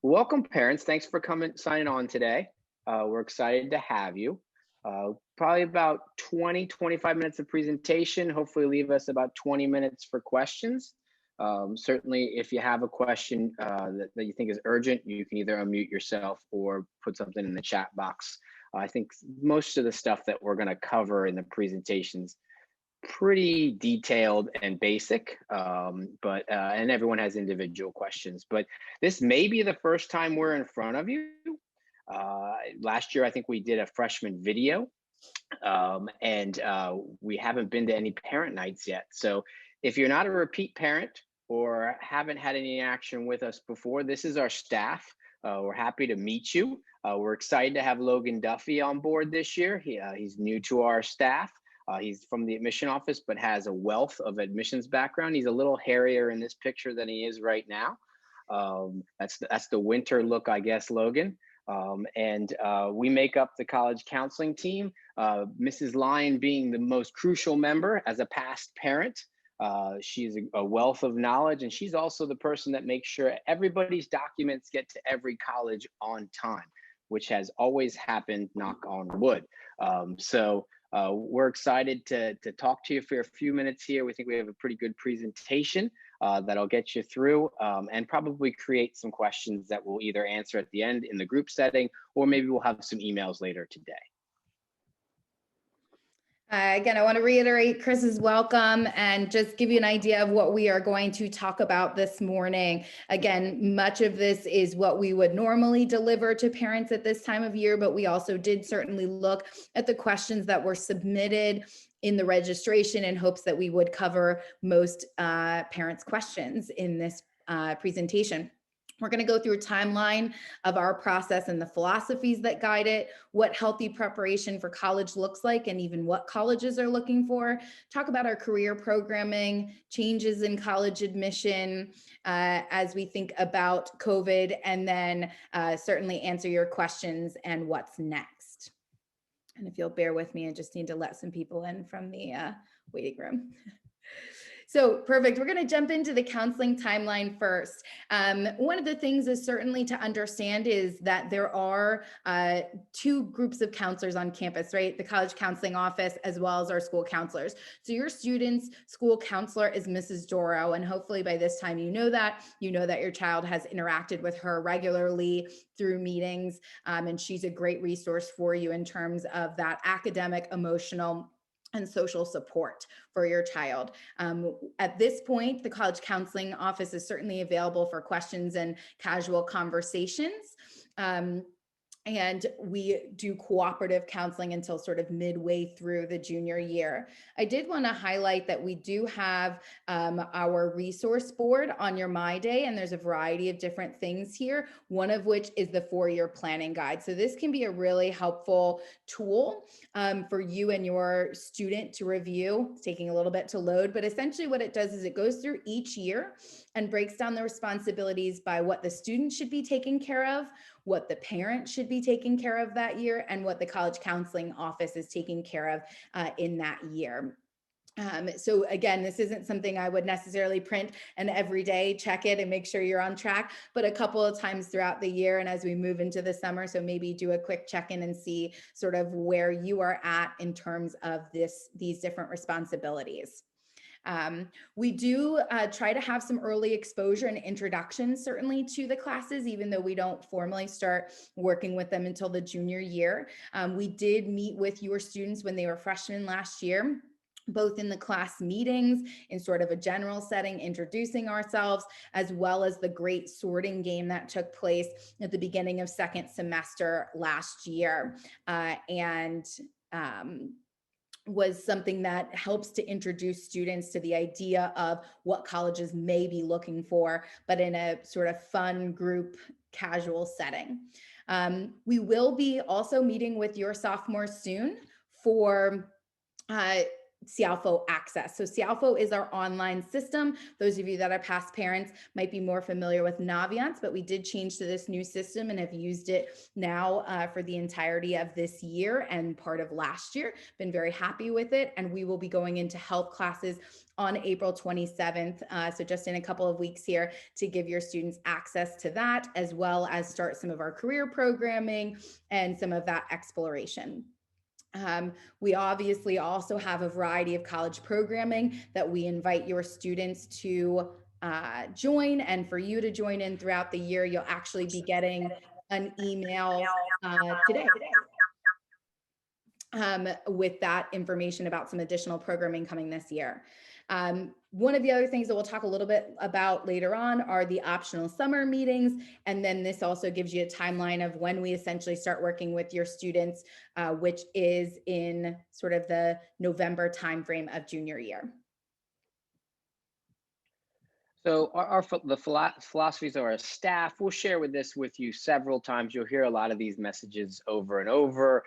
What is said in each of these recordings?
Welcome, parents. Thanks for signing on today. We're excited to have you. Probably about 25 minutes of presentation. Hopefully leave us about 20 minutes for questions. Certainly, if you have a question that you think is urgent, you can either unmute yourself or put something in the chat box. I think most of the stuff that we're going to cover in the presentations pretty detailed and basic, and everyone has individual questions, but this may be the first time we're in front of you. Last year, I think we did a freshman video, and we haven't been to any parent nights yet. So if you're not a repeat parent or haven't had any interaction with us before, this is our staff. We're happy to meet you. We're excited to have Logan Duffy on board this year. He's new to our staff. He's from the admission office, but has a wealth of admissions background. He's a little hairier in this picture than he is right now. That's the winter look, I guess, Logan. We make up the college counseling team, Mrs. Lyon being the most crucial member as a past parent. She's a wealth of knowledge, and she's also the person that makes sure everybody's documents get to every college on time, which has always happened, knock on wood. We're excited to talk to you for a few minutes here. We think we have a pretty good presentation that'll get you through and probably create some questions that we'll either answer at the end in the group setting, or maybe we'll have some emails later today. Again, I want to reiterate Chris's welcome and just give you an idea of what we are going to talk about this morning. Again, much of this is what we would normally deliver to parents at this time of year, but we also did certainly look at the questions that were submitted in the registration in hopes that we would cover most parents' questions in this presentation. We're going to go through a timeline of our process and the philosophies that guide it, what healthy preparation for college looks like, and even what colleges are looking for. Talk about our career programming, changes in college admission as we think about COVID, and then certainly answer your questions and what's next. And if you'll bear with me, I just need to let some people in from the waiting room. So perfect. We're going to jump into the counseling timeline first. One of the things is certainly to understand is that there are two groups of counselors on campus, right? The college counseling office as well as our school counselors. So your student's school counselor is Mrs. Doro, and hopefully by this time you know that your child has interacted with her regularly through meetings, and she's a great resource for you in terms of that academic, emotional, and social support for your child. At this point, the college counseling office is certainly available for questions and casual conversations. And we do cooperative counseling until sort of midway through the junior year. I did want to highlight that we do have our resource board on your My Day, and there's a variety of different things here, one of which is the 4-year planning guide. So this can be a really helpful tool for you and your student to review. It's taking a little bit to load, but essentially what it does is it goes through each year and breaks down the responsibilities by what the student should be taking care of, what the parent should be taking care of that year, and what the college counseling office is taking care of in that year. So again, this isn't something I would necessarily print and every day check it and make sure you're on track, but a couple of times throughout the year and as we move into the summer. So maybe do a quick check-in and see sort of where you are at in terms of these different responsibilities. We do try to have some early exposure and introduction certainly to the classes, even though we don't formally start working with them until the junior year. We did meet with your students when they were freshmen last year, both in the class meetings, in sort of a general setting, introducing ourselves, as well as the great sorting game that took place at the beginning of second semester last year. Was something that helps to introduce students to the idea of what colleges may be looking for, but in a sort of fun group, casual setting. We will be also meeting with your sophomores soon for Cialfo access. So Cialfo is our online system. Those of you that are past parents might be more familiar with Naviance, but we did change to this new system and have used it now for the entirety of this year and part of last year. Been very happy with it. And we will be going into health classes on April 27th. So just in a couple of weeks here to give your students access to that, as well as start some of our career programming and some of that exploration. We obviously also have a variety of college programming that we invite your students to join, and for you to join in throughout the year. You'll actually be getting an email today with that information about some additional programming coming this year. One of the other things that we'll talk a little bit about later on are the optional summer meetings. And then this also gives you a timeline of when we essentially start working with your students, which is in sort of the November timeframe of junior year. So the philosophies of our staff, we'll share with you several times. You'll hear a lot of these messages over and over.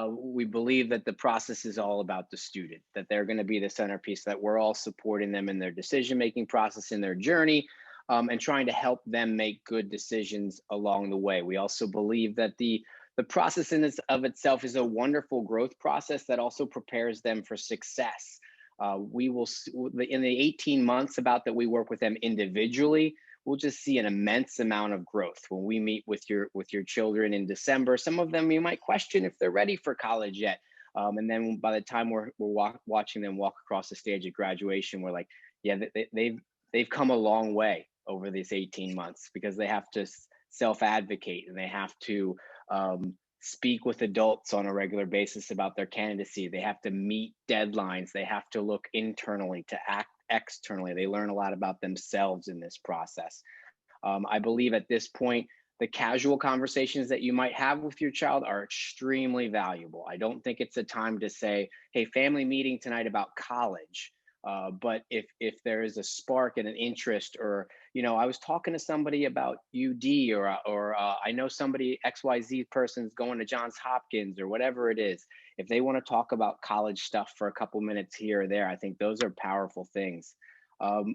We believe that the process is all about the student, that they're going to be the centerpiece, that we're all supporting them in their decision-making process, in their journey, and trying to help them make good decisions along the way. We also believe that the process in of itself is a wonderful growth process that also prepares them for success. We will, in the 18 months about that we work with them individually, we'll just see an immense amount of growth. When we meet with your children in December, some of them you might question if they're ready for college yet. And then by the time we're watching them walk across the stage of graduation, we're like, yeah, they've come a long way over these 18 months, because they have to self-advocate and they have to speak with adults on a regular basis about their candidacy. They have to meet deadlines. They have to look internally to act externally. They learn a lot about themselves in this process. I believe at this point, the casual conversations that you might have with your child are extremely valuable. I don't think it's a time to say, hey, family meeting tonight about college. But if there is a spark and an interest, or, I was talking to somebody about UD, or I know somebody, XYZ person's going to Johns Hopkins, or whatever it is. If they want to talk about college stuff for a couple minutes here or there, I think those are powerful things.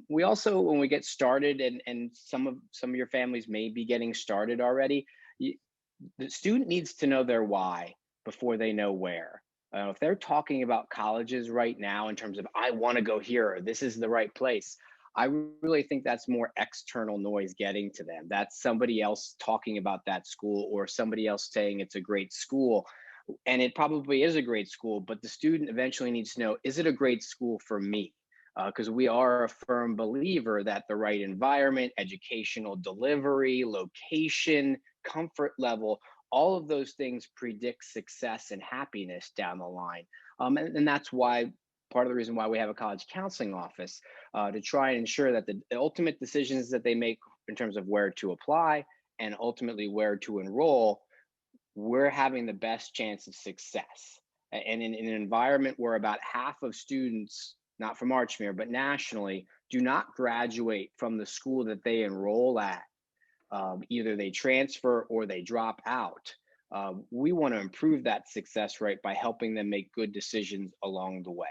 We also, when we get started, and some of your families may be getting started already, the student needs to know their why before they know where. If they're talking about colleges right now in terms of, I want to go here, or this is the right place, I really think that's more external noise getting to them. That's somebody else talking about that school, or somebody else saying it's a great school. And it probably is a great school, but the student eventually needs to know, is it a great school for me? Because we are a firm believer that the right environment, educational delivery, location, comfort level, all of those things predict success and happiness down the line. And that's why, part of the reason why we have a college counseling office, to try and ensure that the ultimate decisions that they make in terms of where to apply and ultimately where to enroll, we're having the best chance of success. And in an environment where about half of students, not from Archmere, but nationally, do not graduate from the school that they enroll at, either they transfer or they drop out. We want to improve that success rate by helping them make good decisions along the way.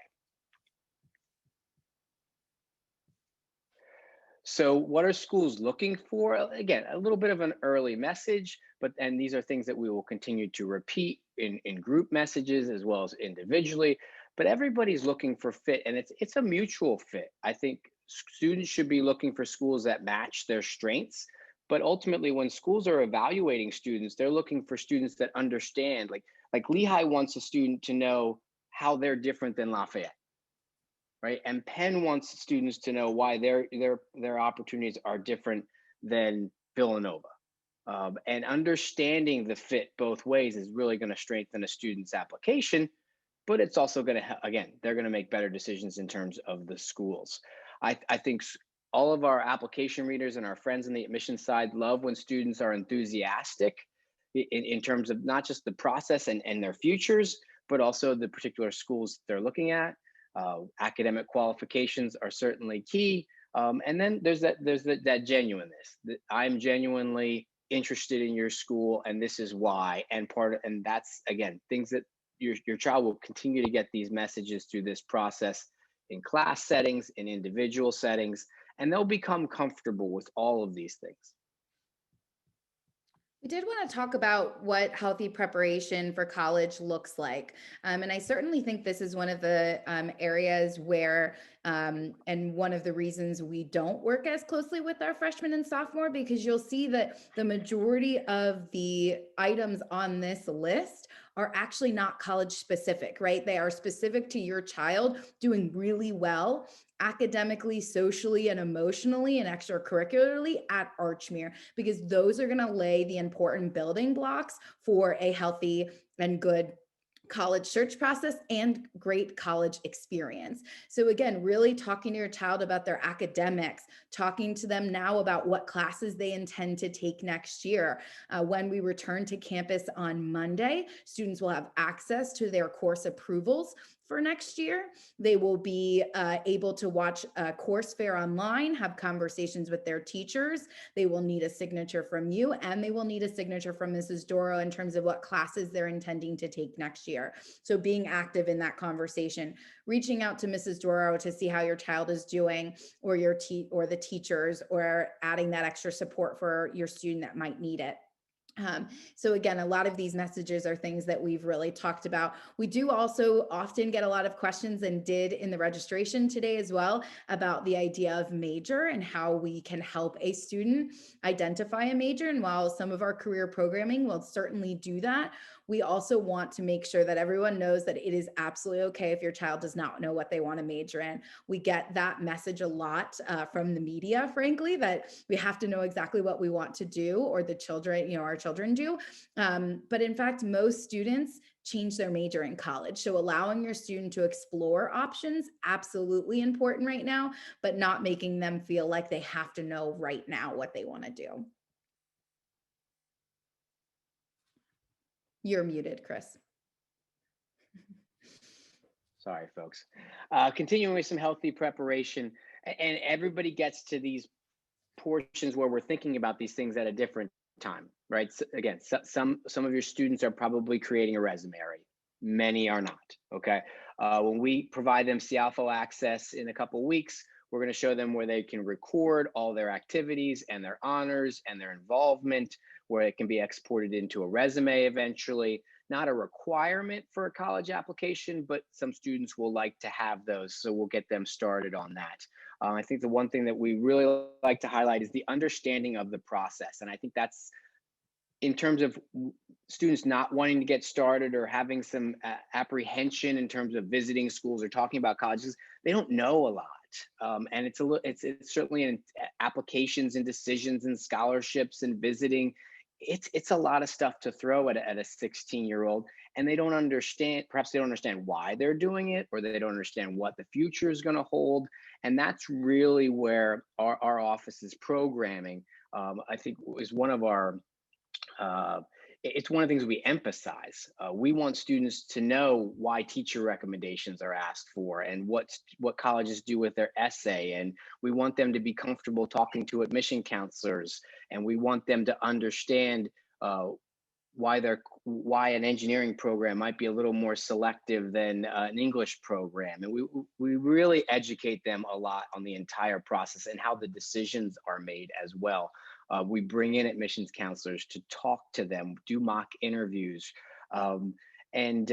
So what are schools looking for? Again, a little bit of an early message, and these are things that we will continue to repeat in group messages as well as individually, but everybody's looking for fit, and it's a mutual fit. I think students should be looking for schools that match their strengths, but ultimately when schools are evaluating students, they're looking for students that understand, like Lehigh wants a student to know how they're different than Lafayette. Right? And Penn wants students to know why their opportunities are different than Villanova. And understanding the fit both ways is really going to strengthen a student's application, but it's also going to, again, they're going to make better decisions in terms of the schools. I think all of our application readers and our friends on the admission side love when students are enthusiastic in terms of not just the process and their futures, but also the particular schools they're looking at. Academic qualifications are certainly key. And then there's that genuineness, that I'm genuinely interested in your school and this is why. And that's, again, things that your child will continue to get these messages through this process in class settings, in individual settings, and they'll become comfortable with all of these things. We did want to talk about what healthy preparation for college looks like. And I certainly think this is one of the areas where, and one of the reasons we don't work as closely with our freshmen and sophomore, because you'll see that the majority of the items on this list are actually not college specific, right? They are specific to your child doing really well academically, socially, and emotionally and extracurricularly at Archmere, because those are going to lay the important building blocks for a healthy and good college search process and great college experience. So again, really talking to your child about their academics, talking to them now about what classes they intend to take next year. When we return to campus on Monday, students will have access to their course approvals for next year. They will be able to watch a course fair online, have conversations with their teachers. They will need a signature from you, and they will need a signature from Mrs. Doro in terms of what classes they're intending to take next year. So being active in that conversation, reaching out to Mrs. Doro to see how your child is doing, or or the teachers, or adding that extra support for your student that might need it. So again, a lot of these messages are things that we've really talked about. We do also often get a lot of questions, and did in the registration today as well, about the idea of major and how we can help a student identify a major. And while some of our career programming will certainly do that, we also want to make sure that everyone knows that it is absolutely okay if your child does not know what they want to major in. We get that message a lot from the media, frankly, that we have to know exactly what we want to do, or the children, our children do. But in fact, most students change their major in college. So allowing your student to explore options, absolutely important right now, but not making them feel like they have to know right now what they want to do. You're muted, Chris. Sorry, folks. Continuing with some healthy preparation, and everybody gets to these portions where we're thinking about these things at a different time, right? So again, some of your students are probably creating a resume already. Many are not. Okay. When we provide them Cialfo access in a couple of weeks, we're going to show them where they can record all their activities and their honors and their involvement, where it can be exported into a resume eventually. Not a requirement for a college application, but some students will like to have those. So we'll get them started on that. I think the one thing that we really like to highlight is the understanding of the process. And I think that's, in terms of students not wanting to get started or having some apprehension in terms of visiting schools or talking about colleges, they don't know a lot. And it's certainly in applications and decisions and scholarships and visiting. It's a lot of stuff to throw at a 16-year-old, and they don't understand. Perhaps they don't understand why they're doing it, or they don't understand what the future is going to hold. And that's really where our office's programming, I think, is one of our it's one of the things we emphasize. We want students to know why teacher recommendations are asked for, and what colleges do with their essay. And we want them to be comfortable talking to admission counselors, and we want them to understand why an engineering program might be a little more selective than an English program. And we really educate them a lot on the entire process and how the decisions are made as well. We bring in admissions counselors to talk to them, do mock interviews, and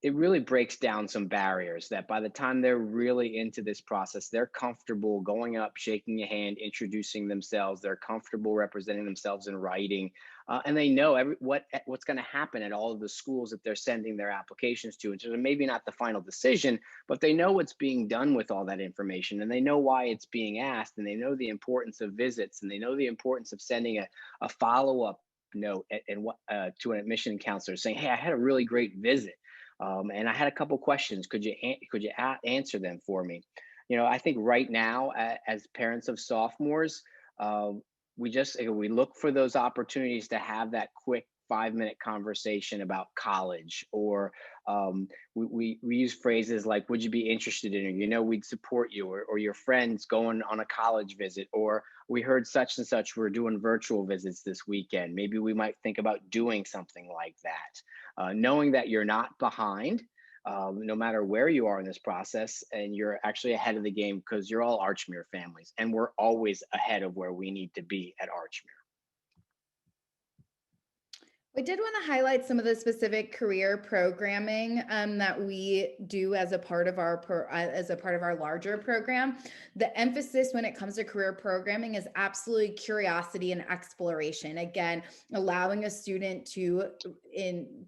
it really breaks down some barriers that by the time they're really into this process, they're comfortable going up, shaking a hand, introducing themselves. They're comfortable representing themselves in writing, and they know what's going to happen at all of the schools that they're sending their applications to. And so maybe not the final decision, but they know what's being done with all that information, and they know why it's being asked, and they know the importance of visits, and they know the importance of sending a follow-up note to an admission counselor saying, "Hey, I had a really great visit. And I had a couple questions. Could you answer them for me?" I think right now, as parents of sophomores, we look for those opportunities to have that quick 5-minute conversation about college, or we use phrases like, "Would you be interested in it?" "We'd support you," or your friends going on a college visit, or we heard such and such, we're doing virtual visits this weekend. Maybe we might think about doing something like that. Knowing that you're not behind, no matter where you are in this process, and you're actually ahead of the game because you're all Archmere families, and we're always ahead of where we need to be at Archmere. We did want to highlight some of the specific career programming that we do as a part of our larger program. The emphasis when it comes to career programming is absolutely curiosity and exploration. Again, allowing a student to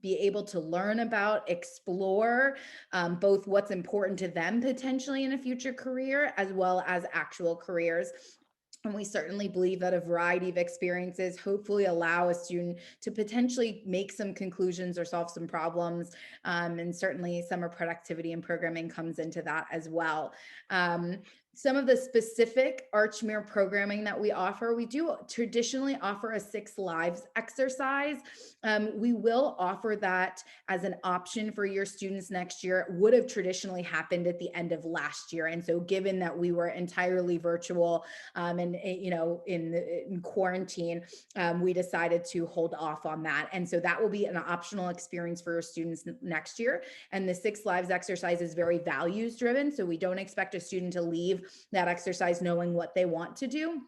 be able to learn about, explore both what's important to them potentially in a future career, as well as actual careers. And we certainly believe that a variety of experiences hopefully allow a student to potentially make some conclusions or solve some problems. And certainly summer productivity and programming comes into that as well. Some of the specific Archmere programming that we offer, we do traditionally offer a 6 lives exercise. We will offer that as an option for your students next year. It would have traditionally happened at the end of last year. And so given that we were entirely virtual and in quarantine, we decided to hold off on that. And so that will be an optional experience for your students next year. And the 6 lives exercise is very values driven. So we don't expect a student to leave that exercise knowing what they want to do,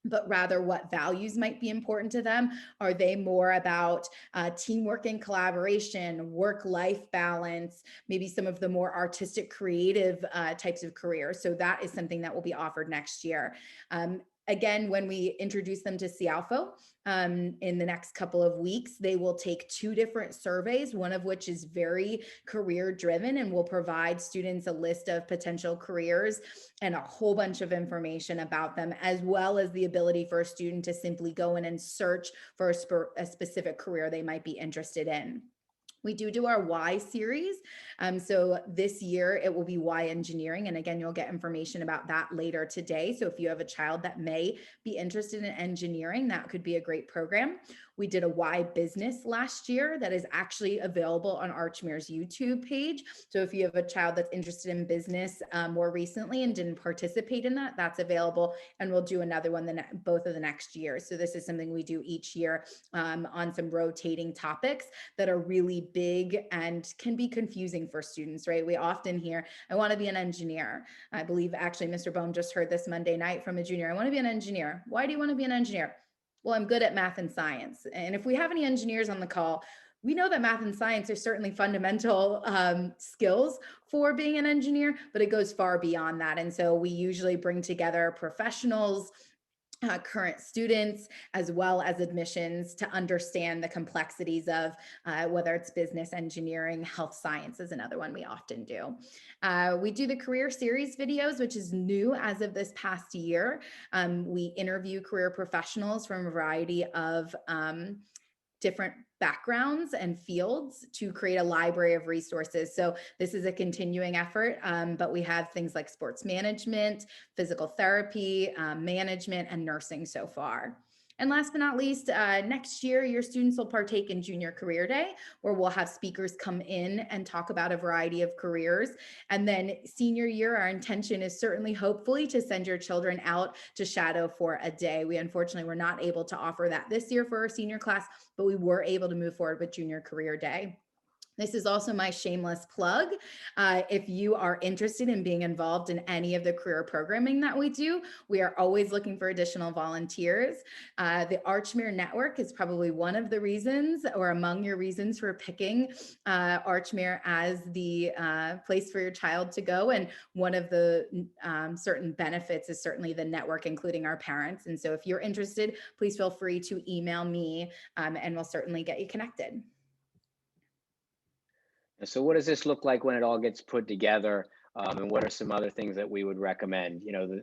but rather what values might be important to them. Are they more about teamwork and collaboration, work-life balance, maybe some of the more artistic, creative types of careers? So that is something that will be offered next year. Again, when we introduce them to Cialfo in the next couple of weeks, they will take 2 different surveys, one of which is very career driven and will provide students a list of potential careers and a whole bunch of information about them, as well as the ability for a student to simply go in and search for a specific career they might be interested in. We do our why series. So this year it will be why engineering. And again, you'll get information about that later today. So if you have a child that may be interested in engineering, that could be a great program. We did a why business last year that is actually available on Archmere's YouTube page. So if you have a child that's interested in business more recently and didn't participate in that, that's available. And we'll do another one both of the next year. So this is something we do each year on some rotating topics that are really big and can be confusing for students, right? We often hear, I want to be an engineer. I believe actually Mr. Bohm just heard this Monday night from a junior. I want to be an engineer. Why do you want to be an engineer? Well, I'm good at math and science. And if we have any engineers on the call, we know that math and science are certainly fundamental skills for being an engineer, but it goes far beyond that. And so we usually bring together professionals, current students, as well as admissions to understand the complexities of whether it's business, engineering, health science is another one we often do. We do the career series videos, which is new as of this past year. We interview career professionals from a variety of different backgrounds and fields to create a library of resources. So this is a continuing effort, but we have things like sports management, physical therapy, management, and nursing so far. And last but not least, next year, your students will partake in Junior Career Day, where we'll have speakers come in and talk about a variety of careers. And then senior year, our intention is certainly, hopefully, to send your children out to shadow for a day. We unfortunately were not able to offer that this year for our senior class, but we were able to move forward with Junior Career Day. This is also my shameless plug. If you are interested in being involved in any of the career programming that we do, we are always looking for additional volunteers. The Archmere Network is probably one of the reasons, or among your reasons, for picking Archmere as the place for your child to go. And one of the certain benefits is certainly the network, including our parents. And so if you're interested, please feel free to email me and we'll certainly get you connected. So what does this look like when it all gets put together? And what are some other things that we would recommend? You know,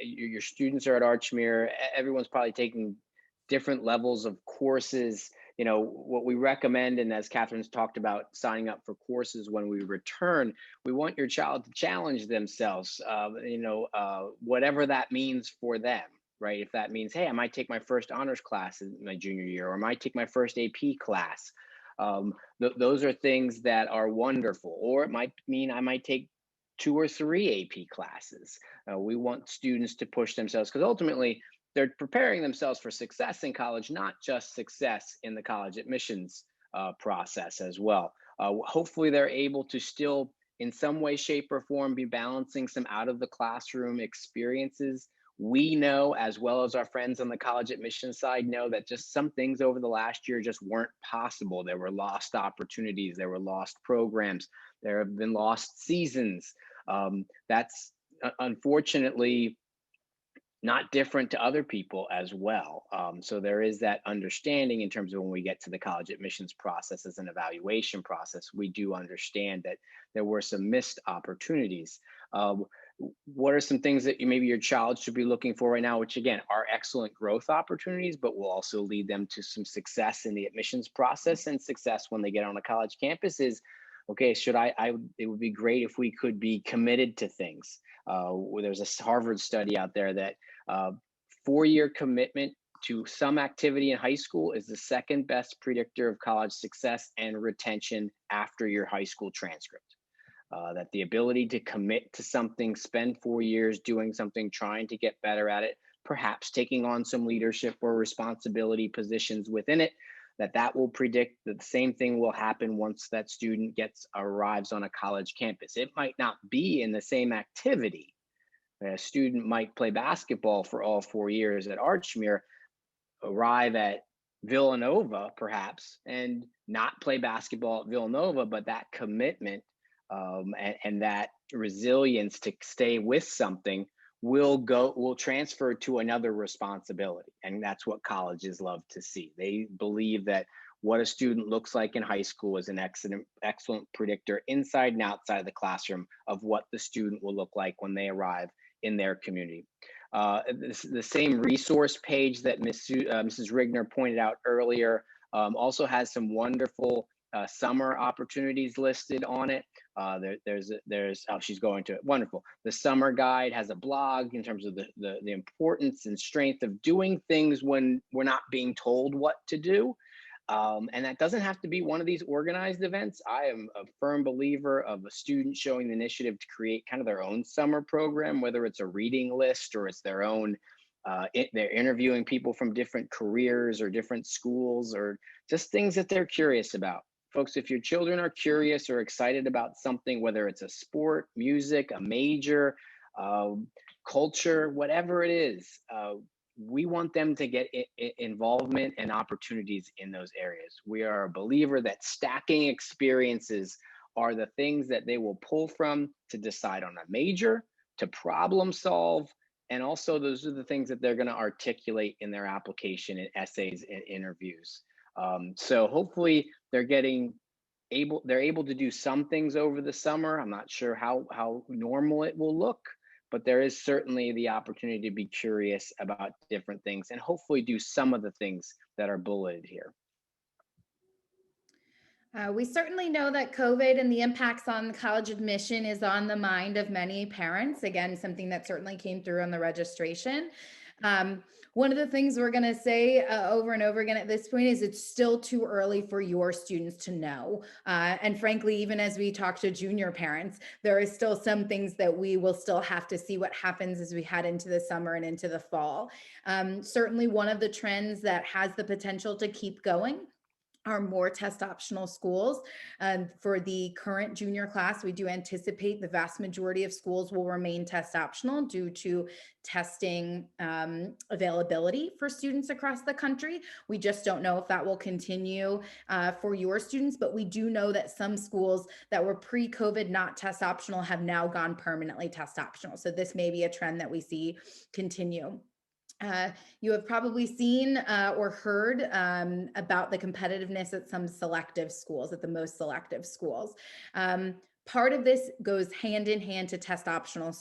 your students are at Archmere. Everyone's probably taking different levels of courses. You know, what we recommend, and as Catherine's talked about, signing up for courses when we return, we want your child to challenge themselves, whatever that means for them, right? If that means, hey, I might take my first honors class in my junior year, or I might take my first AP class. Those are things that are wonderful. Or it might mean I might take 2 or 3 AP classes. We want students to push themselves, because ultimately they're preparing themselves for success in college, not just success in the college admissions process as well. Hopefully, they're able to still, in some way, shape, or form, be balancing some out of the classroom experiences. We know, as well as our friends on the college admissions side know, that just some things over the last year just weren't possible. There were lost opportunities, there were lost programs, there have been lost seasons. That's unfortunately not different to other people as well. So there is that understanding in terms of when we get to the college admissions process as an evaluation process, we do understand that there were some missed opportunities. What are some things that maybe your child should be looking for right now, which again are excellent growth opportunities, but will also lead them to some success in the admissions process and success when they get on a college campus is, okay, should it would be great if we could be committed to things. There's a Harvard study out there that 4-year commitment to some activity in high school is the second best predictor of college success and retention after your high school transcript. That the ability to commit to something, spend 4 years doing something, trying to get better at it, perhaps taking on some leadership or responsibility positions within it, that will predict that the same thing will happen once that student arrives on a college campus. It might not be in the same activity. A student might play basketball for all 4 years at Archmere, arrive at Villanova perhaps, and not play basketball at Villanova, but that commitment and that resilience to stay with something will transfer to another responsibility. And that's what colleges love to see. They believe that what a student looks like in high school is an excellent predictor inside and outside of the classroom of what the student will look like when they arrive in their community. The same resource page that Mrs. Rigner pointed out earlier also has some wonderful summer opportunities listed on it. She's going to it. Wonderful. The summer guide has a blog in terms of the importance and strength of doing things when we're not being told what to do. And that doesn't have to be one of these organized events. I am a firm believer of a student showing the initiative to create kind of their own summer program, whether it's a reading list or it's their own. They're interviewing people from different careers or different schools or just things that they're curious about. Folks, if your children are curious or excited about something, whether it's a sport, music, a major, culture, whatever it is, we want them to get involvement and opportunities in those areas. We are a believer that stacking experiences are the things that they will pull from to decide on a major, to problem solve, and also those are the things that they're going to articulate in their application and essays and interviews. So hopefully they're able to do some things over the summer. I'm not sure how normal it will look, but there is certainly the opportunity to be curious about different things and hopefully do some of the things that are bulleted here. We certainly know that COVID and the impacts on college admission is on the mind of many parents. Again, something that certainly came through on the registration. One of the things we're going to say over and over again at this point is it's still too early for your students to know. And frankly, even as we talk to junior parents, there is still some things that we will still have to see what happens as we head into the summer and into the fall. Certainly one of the trends that has the potential to keep going are more test optional schools. For the current junior class, we do anticipate the vast majority of schools will remain test optional due to testing availability for students across the country. We just don't know if that will continue for your students, but we do know that some schools that were pre-COVID not test optional have now gone permanently test optional. So this may be a trend that we see continue. You have probably seen or heard about the competitiveness at some selective schools, at the most selective schools. Part of this goes hand in hand to test optional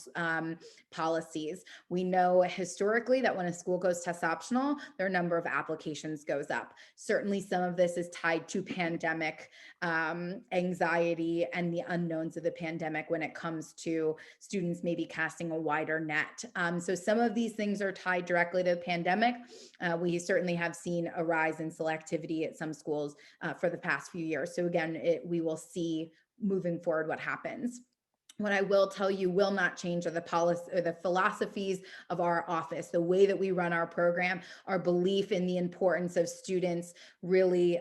policies. We know historically that when a school goes test optional, their number of applications goes up. Certainly some of this is tied to pandemic anxiety and the unknowns of the pandemic when it comes to students maybe casting a wider net. So some of these things are tied directly to the pandemic. We certainly have seen a rise in selectivity at some schools for the past few years. So again, we will see moving forward what happens. What I will tell you will not change are the policy or the philosophies of our office, the way that we run our program, our belief in the importance of students really,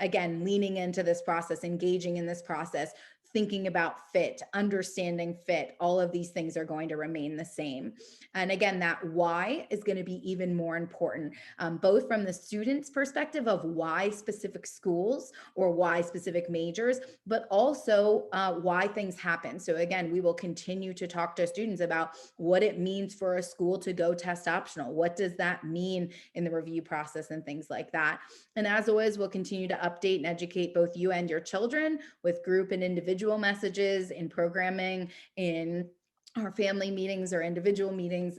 again, leaning into this process, engaging in this process, thinking about fit, understanding fit. All of these things are going to remain the same. And again, that why is going to be even more important, both from the student's perspective of why specific schools or why specific majors, but also why things happen. So again, we will continue to talk to students about what it means for a school to go test optional. What does that mean in the review process and things like that? And as always, we'll continue to update and educate both you and your children with group and individual messages in programming, in our family meetings or individual meetings,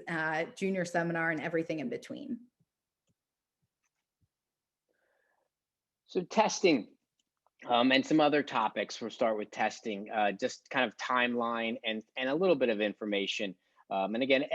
junior seminar, and everything in between. So testing and some other topics. We'll start with testing, just kind of timeline and a little bit of information. And again,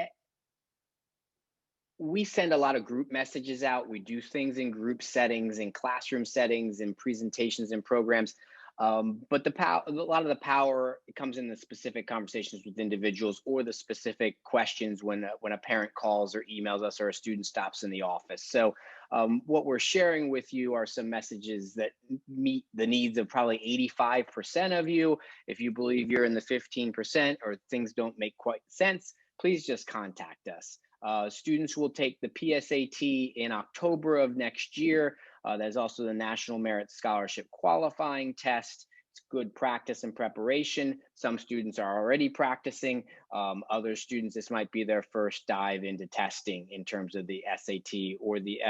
we send a lot of group messages out. We do things in group settings, in classroom settings, in presentations and programs. But a lot of the power comes in the specific conversations with individuals or the specific questions when a parent calls or emails us or a student stops in the office. So what we're sharing with you are some messages that meet the needs of probably 85% of you. If you believe you're in the 15% or things don't make quite sense, please just contact us. Students will take the PSAT in October of next year. There's also the National Merit Scholarship qualifying test. It's good practice and preparation. Some students are already practicing. Other students, this might be their first dive into testing in terms of the SAT or the,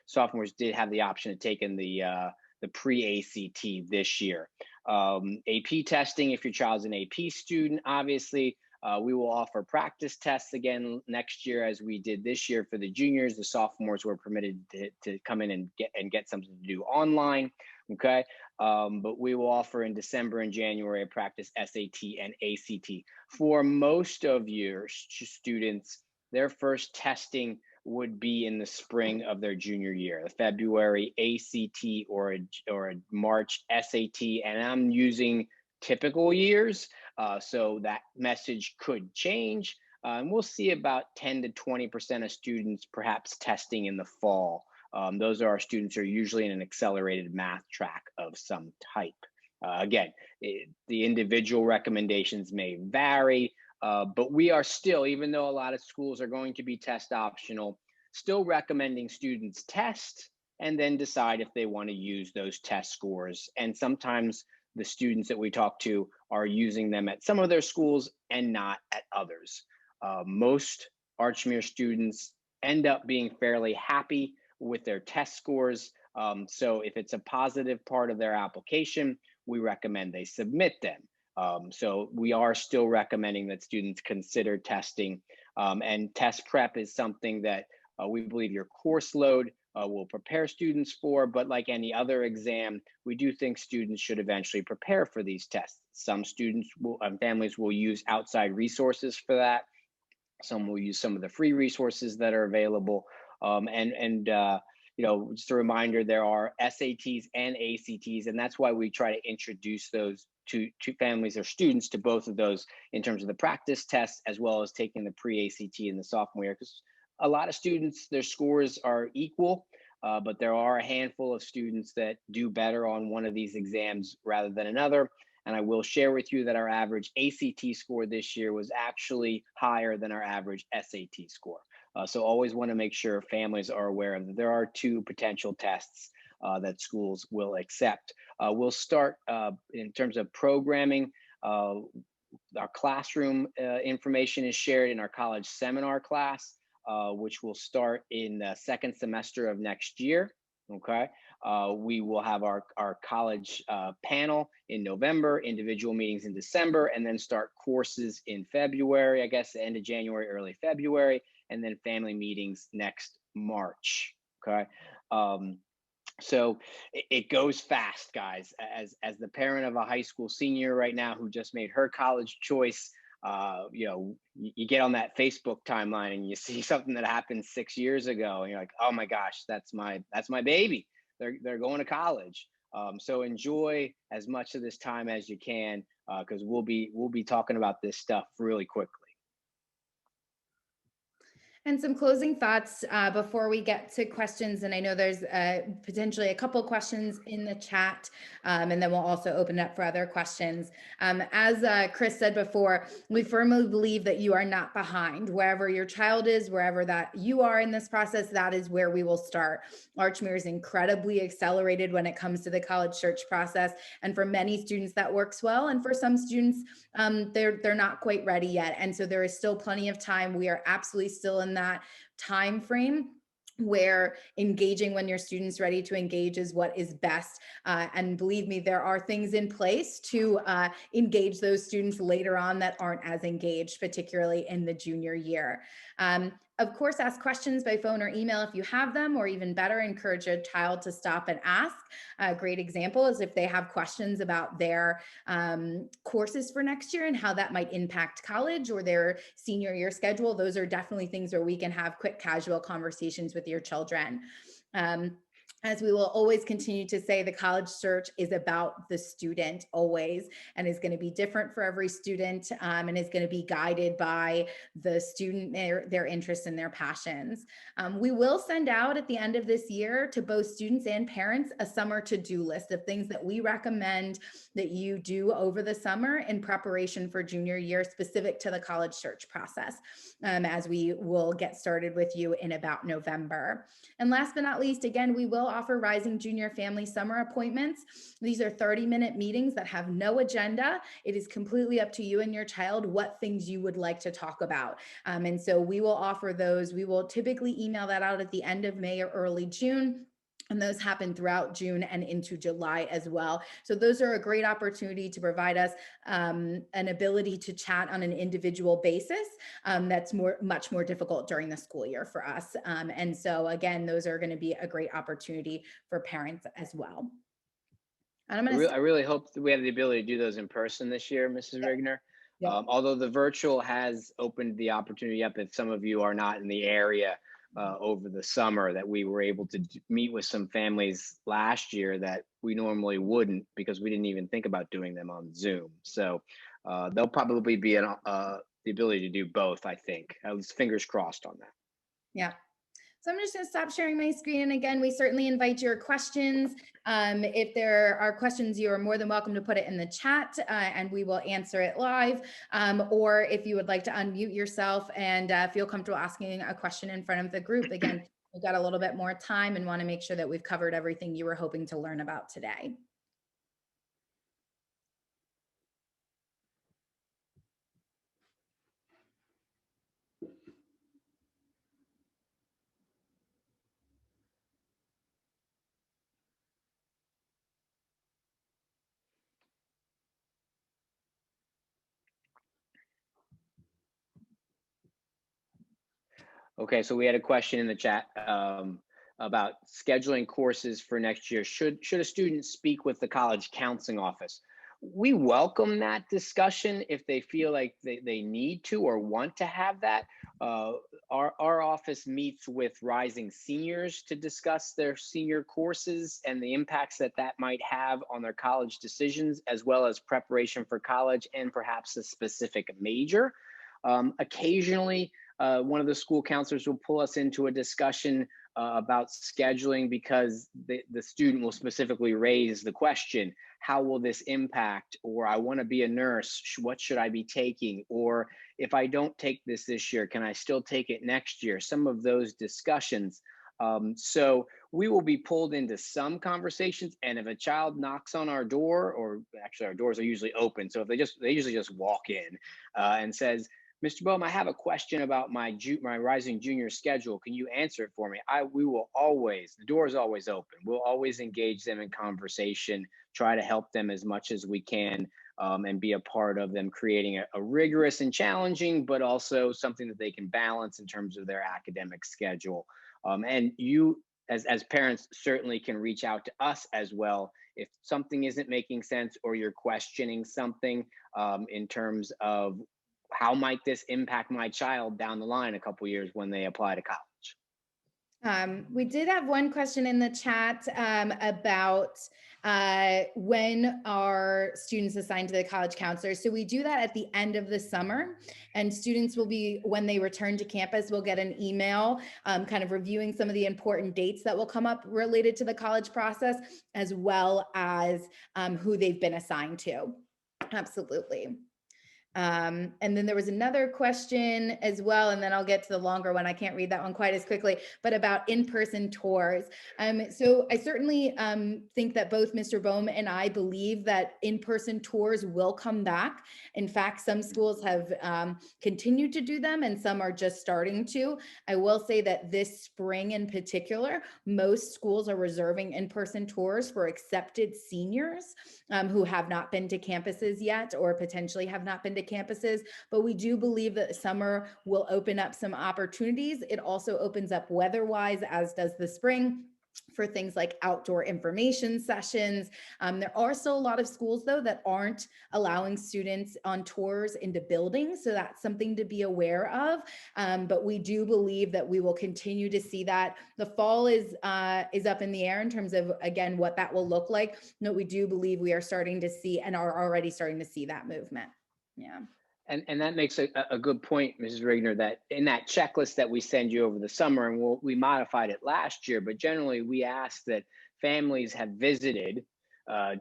sophomores did have the option of taking the pre-ACT this year. AP testing, if your child's an AP student, obviously. We will offer practice tests again next year, as we did this year for the juniors. The sophomores were permitted to come in and get something to do online. Okay, but we will offer in December and January a practice SAT and ACT. For most of your students, their first testing would be in the spring of their junior year, the February ACT or a March SAT, and I'm using typical years. So that message could change. And we'll see about 10 to 20% of students perhaps testing in the fall. Those are our students who are usually in an accelerated math track of some type. Again, the individual recommendations may vary, but we are still, even though a lot of schools are going to be test optional, still recommending students test and then decide if they want to use those test scores. And sometimes the students that we talk to are using them at some of their schools and not at others. Most Archmere students end up being fairly happy with their test scores. So if it's a positive part of their application, we recommend they submit them. So we are still recommending that students consider testing, and test prep is something that we believe your course load will prepare students for, but like any other exam, we do think students should eventually prepare for these tests. Some students families will use outside resources for that. Some will use some of the free resources that are available. Just a reminder, there are SATs and ACTs, and that's why we try to introduce those to families or students to both of those in terms of the practice tests, as well as taking the pre-ACT in the sophomore year, because a lot of students, their scores are equal, but there are a handful of students that do better on one of these exams rather than another. And I will share with you that our average ACT score this year was actually higher than our average SAT score. So always want to make sure families are aware that there are two potential tests that schools will accept. We'll start in terms of programming. Our classroom information is shared in our college seminar class, which will start in the second semester of next year. Okay, we will have our college panel in November, individual meetings in December, and then start courses in February, I guess the end of January, early February, and then family meetings next March. Okay. So it goes fast, guys. As the parent of a high school senior right now who just made her college choice, you get on that Facebook timeline and you see something that happened 6 years ago, and you're like, oh my gosh, that's my baby. They're going to college. So enjoy as much of this time as you can, because we'll be talking about this stuff really quickly. And some closing thoughts before we get to questions. And I know there's potentially a couple questions in the chat, and then we'll also open it up for other questions. As Chris said before, we firmly believe that you are not behind. Wherever your child is, wherever that you are in this process, that is where we will start. Archmere is incredibly accelerated when it comes to the college search process. And for many students, that works well. And for some students, they're not quite ready yet. And so there is still plenty of time. We are absolutely still in that time frame where engaging when your student's ready to engage is what is best. And believe me, there are things in place to engage those students later on that aren't as engaged, particularly in the junior year. Of course, ask questions by phone or email if you have them, or even better, encourage a child to stop and ask. A great example is if they have questions about their courses for next year and how that might impact college or their senior year schedule. Those are definitely things where we can have quick, casual conversations with your children. As we will always continue to say, the college search is about the student always, and is going to be different for every student, and is going to be guided by the student, their interests and their passions. We will send out at the end of this year to both students and parents a summer to-do list of things that we recommend that you do over the summer in preparation for junior year, specific to the college search process, as we will get started with you in about November. And last but not least, again, we will offer Rising Junior Family Summer Appointments. These are 30-minute meetings that have no agenda. It is completely up to you and your child what things you would like to talk about. And so we will offer those. We will typically email that out at the end of May or early June. And those happen throughout June and into July as well. So those are a great opportunity to provide us an ability to chat on an individual basis. That's much more difficult during the school year for us. And so again, those are going to be a great opportunity for parents as well. And I really hope that we have the ability to do those in person this year, Mrs. Rigner. Yep. Although the virtual has opened the opportunity up, if some of you are not in the area over the summer, that we were able to meet with some families last year that we normally wouldn't, because we didn't even think about doing them on Zoom. So there'll probably be the ability to do both, I think. I was fingers crossed on that. Yeah. So I'm just going to stop sharing my screen. And again, we certainly invite your questions. If there are questions, you are more than welcome to put it in the chat and we will answer it live. Or if you would like to unmute yourself and feel comfortable asking a question in front of the group. Again, we've got a little bit more time and want to make sure that we've covered everything you were hoping to learn about today. Okay, so we had a question in the chat about scheduling courses for next year. Should a student speak with the college counseling office? We welcome that discussion if they feel like they need to or want to have that. Our office meets with rising seniors to discuss their senior courses and the impacts that might have on their college decisions, as well as preparation for college and perhaps a specific major. Occasionally, one of the school counselors will pull us into a discussion about scheduling, because the student will specifically raise the question, how will this impact? Or I want to be a nurse, what should I be taking? Or if I don't take this year, can I still take it next year? Some of those discussions. So we will be pulled into some conversations, and if a child knocks on our door, or actually our doors are usually open, so if they usually just walk in and says, Mr. Boehm, I have a question about my rising junior schedule. Can you answer it for me? We will always, the door is always open. We'll always engage them in conversation, try to help them as much as we can, and be a part of them creating a rigorous and challenging, but also something that they can balance in terms of their academic schedule. And you, as parents, certainly can reach out to us as well if something isn't making sense, or you're questioning something in terms of how might this impact my child down the line a couple years when they apply to college. We did have one question in the chat about when are students assigned to the college counselor. So we do that at the end of the summer, and students will be, when they return to campus, will get an email kind of reviewing some of the important dates that will come up related to the college process, as well as who they've been assigned to. Absolutely. And then there was another question as well, and then I'll get to the longer one. I can't read that one quite as quickly, but about in-person tours. So I certainly think that both Mr. Bohm and I believe that in-person tours will come back. In fact, some schools have continued to do them and some are just starting to. I will say that this spring in particular, most schools are reserving in-person tours for accepted seniors who have not been to campuses yet or potentially have not been to campuses, but we do believe that summer will open up some opportunities. It also opens up weather-wise, as does the spring, for things like outdoor information sessions. There are still a lot of schools, though, that aren't allowing students on tours into buildings, so that's something to be aware of. But we do believe that we will continue to see that. The fall is up in the air in terms of, again, what that will look like. No, we do believe we are starting to see and are already starting to see that movement. Yeah. And that makes a good point, Mrs. Rigner, that in that checklist that we send you over the summer, and we modified it last year, but generally we ask that families have visited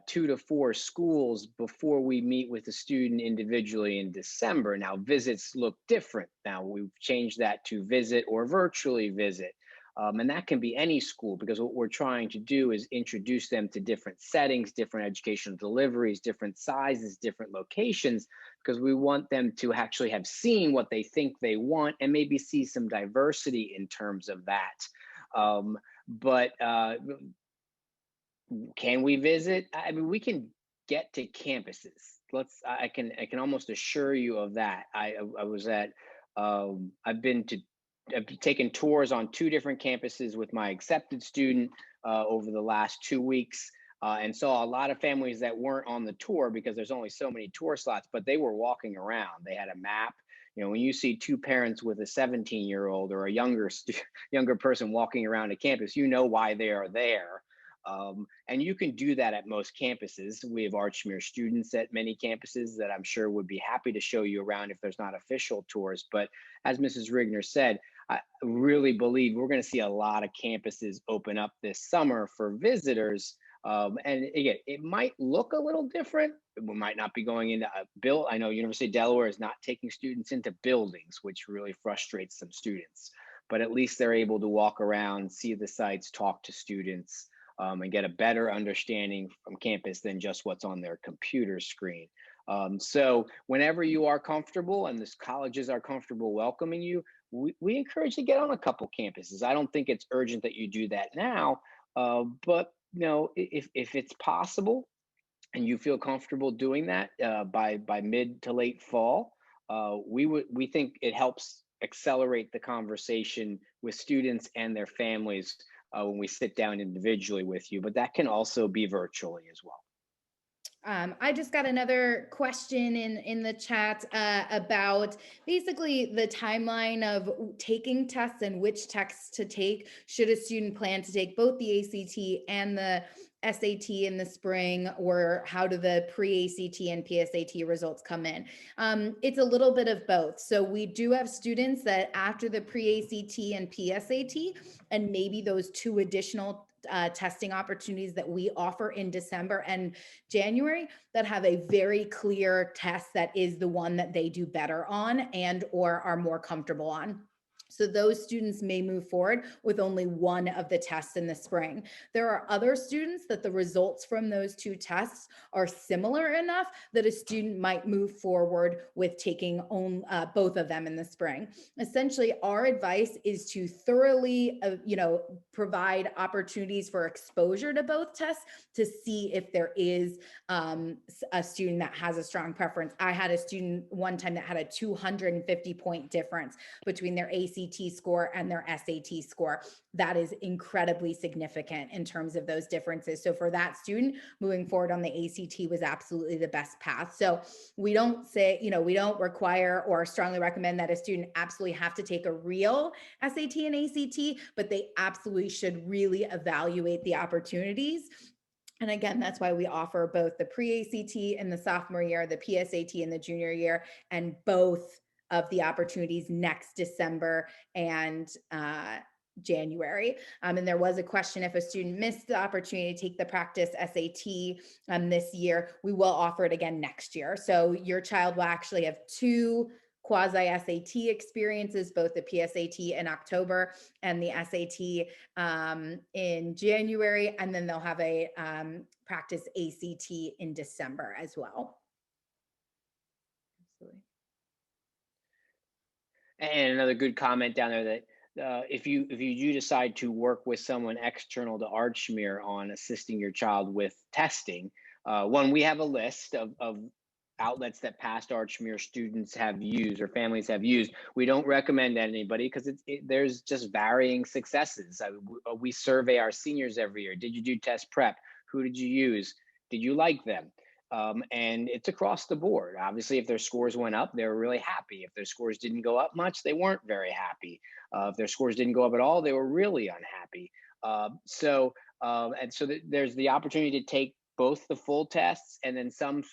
2 to 4 schools before we meet with the student individually in December. Now, visits look different. Now, we've changed that to visit or virtually visit. And that can be any school, because what we're trying to do is introduce them to different settings, different educational deliveries, different sizes, different locations, because we want them to actually have seen what they think they want and maybe see some diversity in terms of that. But can we visit? I mean, we can get to campuses. I can almost assure you of that. I was at, I've taken tours on 2 different campuses with my accepted student over the last 2 weeks, and saw a lot of families that weren't on the tour because there's only so many tour slots, but they were walking around. They had a map. You know, when you see 2 parents with a 17-year-old or a younger person walking around a campus, you know why they are there. And you can do that at most campuses. We have Archmere students at many campuses that I'm sure would be happy to show you around if there's not official tours. But as Mrs. Rigner said, I really believe we're going to see a lot of campuses open up this summer for visitors. And again, it might look a little different. We might not be going into a build. I know University of Delaware is not taking students into buildings, which really frustrates some students. But at least they're able to walk around, see the sites, talk to students, and get a better understanding from campus than just what's on their computer screen. So whenever you are comfortable and the colleges are comfortable welcoming you, we encourage you to get on a couple campuses. I don't think it's urgent that you do that now, but you know, if it's possible and you feel comfortable doing that by mid to late fall, we think it helps accelerate the conversation with students and their families when we sit down individually with you. But that can also be virtually as well. I just got another question in the chat about basically the timeline of taking tests and which tests to take. Should a student plan to take both the ACT and the SAT in the spring, or how do the pre-ACT and PSAT results come in? It's a little bit of both. So we do have students that after the pre-ACT and PSAT, and maybe those 2 additional testing opportunities that we offer in December and January, that have a very clear test that is the one that they do better on and or are more comfortable on. So those students may move forward with only one of the tests in the spring. There are other students that the results from those 2 tests are similar enough that a student might move forward with taking both of them in the spring. Essentially, our advice is to thoroughly, provide opportunities for exposure to both tests to see if there is a student that has a strong preference. I had a student one time that had a 250-point difference between their ACT ACT score and their SAT score. That is incredibly significant in terms of those differences. So for that student, moving forward on the ACT was absolutely the best path. So we don't say, we don't require or strongly recommend that a student absolutely have to take a real SAT and ACT, but they absolutely should really evaluate the opportunities. And again, that's why we offer both the pre-ACT in the sophomore year, the PSAT in the junior year, and both of the opportunities next December and January. And there was a question, if a student missed the opportunity to take the practice SAT this year, we will offer it again next year. So your child will actually have two quasi-SAT experiences, both the PSAT in October and the SAT in January, and then they'll have a practice ACT in December as well. Absolutely. And another good comment down there that if you do decide to work with someone external to Archmere on assisting your child with testing, one, we have a list of outlets that past Archmere students have used or families have used. We don't recommend anybody because there's just varying successes. We survey our seniors every year. Did you do test prep? Who did you use? Did you like them? And it's across the board. Obviously, if their scores went up, they were really happy. If their scores didn't go up much, they weren't very happy. If their scores didn't go up at all, they were really unhappy. There's the opportunity to take both the full tests, and then some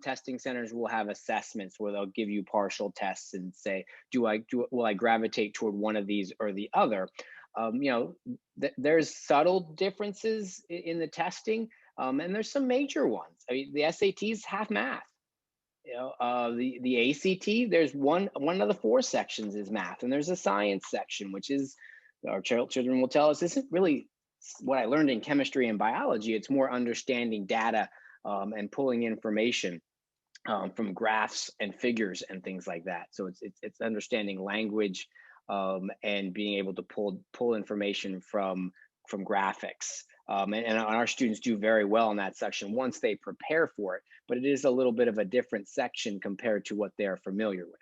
testing centers will have assessments where they'll give you partial tests and say, will I gravitate toward one of these or the other? There's subtle differences in the testing. And there's some major ones. I mean, the SATs half math. The ACT, there's one of the 4 sections is math, and there's a science section, which is, our children will tell us, isn't really what I learned in chemistry and biology. It's more understanding data and pulling information from graphs and figures and things like that. So it's understanding language and being able to pull information from graphics. And our students do very well in that section once they prepare for it, but it is a little bit of a different section compared to what they're familiar with.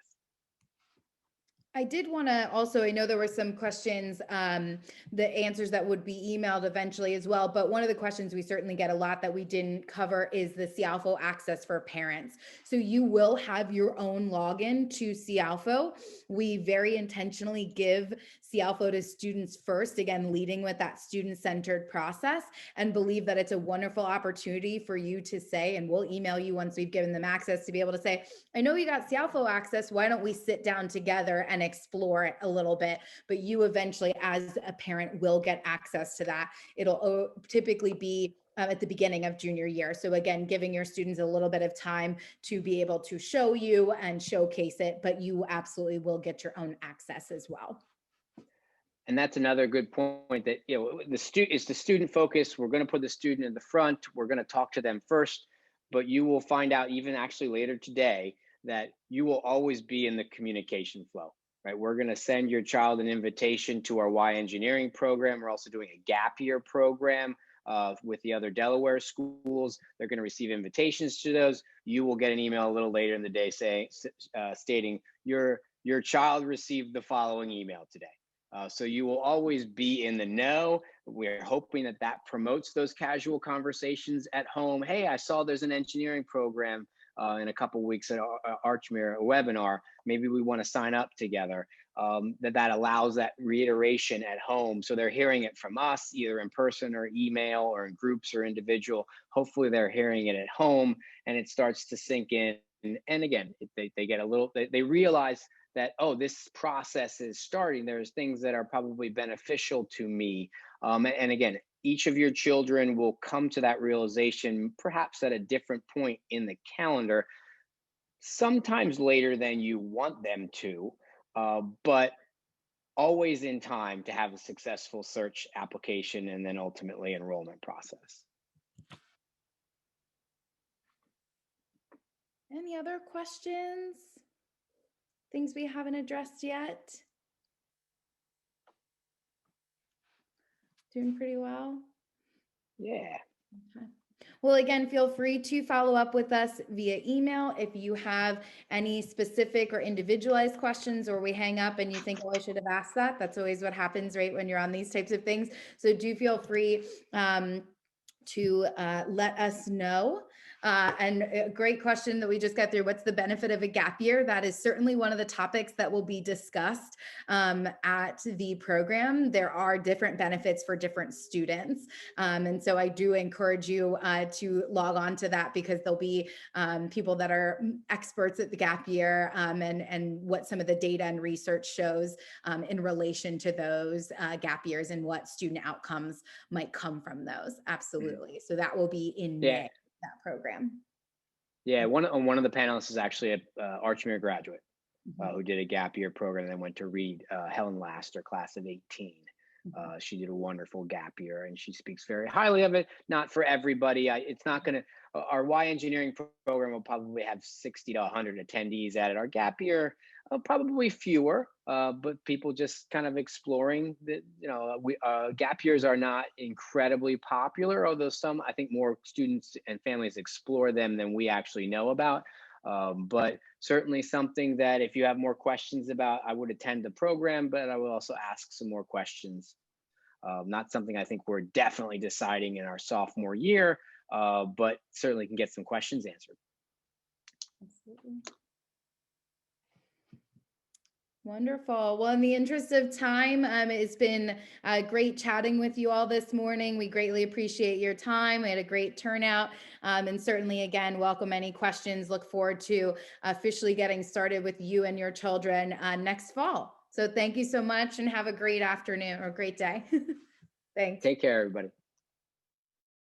I did want to also, I know there were some questions, the answers that would be emailed eventually as well, but one of the questions we certainly get a lot that we didn't cover is the Cialfo access for parents. So you will have your own login to Cialfo. We very intentionally give Cialfo to students first, again, leading with that student-centered process, and believe that it's a wonderful opportunity for you to say, and we'll email you once we've given them access, to be able to say, I know you got Cialfo access, why don't we sit down together and explore it a little bit? But you eventually, as a parent, will get access to that. It'll typically be at the beginning of junior year. So again, giving your students a little bit of time to be able to show you and showcase it, but you absolutely will get your own access as well. And that's another good point, that it's the student focus. We're going to put the student in the front. We're going to talk to them first, but you will find out even actually later today that you will always be in the communication flow. Right, we're going to send your child an invitation to our Y Engineering program. We're also doing a gap year program with the other Delaware schools. They're going to receive invitations to those. You will get an email a little later in the day stating your child received the following email today. So you will always be in the know. We're hoping that promotes those casual conversations at home. Hey, I saw there's an engineering program in a couple of weeks at Archmere, a webinar. Maybe we want to sign up together. That allows that reiteration at home. So they're hearing it from us, either in person or email or in groups or individual. Hopefully they're hearing it at home and it starts to sink in. And again, they get a little, they realize that, oh, this process is starting. There's things that are probably beneficial to me. And again, each of your children will come to that realization perhaps at a different point in the calendar, sometimes later than you want them to, but always in time to have a successful search application and then ultimately enrollment process. Any other questions? Things we haven't addressed yet? Doing pretty well? Yeah. Okay. Well, again, feel free to follow up with us via email if you have any specific or individualized questions, or we hang up and you think, oh, I should have asked that. That's always what happens, right, when you're on these types of things. So do feel free to let us know. And a great question that we just got through. What's the benefit of a gap year? That is certainly one of the topics that will be discussed at the program. There are different benefits for different students. And so I do encourage you to log on to that, because there'll be people that are experts at the gap year and what some of the data and research shows in relation to those gap years and what student outcomes might come from those. Absolutely. So that will be in May, that program. Yeah, one of the panelists is actually a Archmere graduate who did a gap year program and then went to read Helen Laster, class of 18. She did a wonderful gap year and she speaks very highly of it. Not for everybody. It's not going to, our Y engineering program will probably have 60 to 100 attendees at it. Our gap year, probably fewer, but people just kind of exploring that, gap years are not incredibly popular, although some, I think more students and families explore them than we actually know about. But certainly something that if you have more questions about, I would attend the program, but I will also ask some more questions. Not something I think we're definitely deciding in our sophomore year, but certainly can get some questions answered. Absolutely. Wonderful. Well, in the interest of time, it's been great chatting with you all this morning. We greatly appreciate your time. We had a great turnout, and certainly, again, welcome any questions. Look forward to officially getting started with you and your children next fall. So thank you so much and have a great afternoon or great day. Thanks. Take care, everybody.